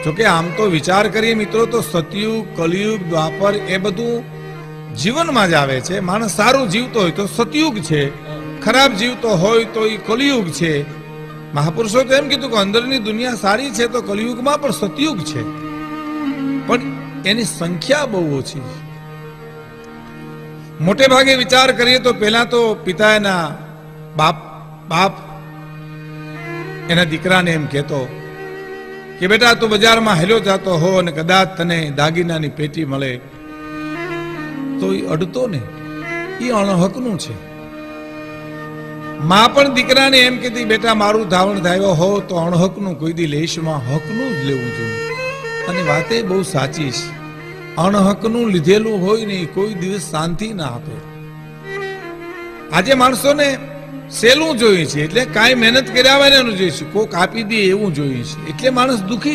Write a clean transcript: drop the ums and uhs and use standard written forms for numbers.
જોકે આમ તો વિચાર કરીએ મિત્રો તો સતયુગ, કલયુગ, દ્વાપર એ બધું જીવનમાં જ આવે છે. માણસ સારું જીવતો હોય તો સતયુગ છે, ખરાબ જીવતો હોય તો એ કલયુગ છે. મહાપુરુષો તો એમ કીધું કે અંદરની દુનિયા સારી છે તો કલયુગમાં પણ સતયુગ છે, પણ એની સંખ્યા બહુ ઓછી છે. મોટે ભાગે વિચાર કરીએ તો પેલા તો પિતા એના બાપ એના દીકરાને એમ કહેતો કે બેટા તું બજારમાં હેલો જતો હો અને કદાચ તને દાગીનાની પેટી મળે તો એ અડતો ને, એ અણહકનું છે. માં પણ દીકરાને એમ કહેતી બેટા મારું ધાવણ ધાવ્યો હો તો અણહકનું કોઈ દી લેશમાં હકનું જ લેવું જોઈએ. અને વાતે બહુ સાચી છે. અણહકનું લીધેલું હોય ને કોઈ દિવસ શાંતિ ના આપે. આજે માણસોને સેલું જોઈએ છે, એટલે કાંઈ મહેનત કર્યા વગરનું જોઈએ છે, કોક આપી દે એવું જોઈએ છે, એટલે માણસ દુઃખી છે.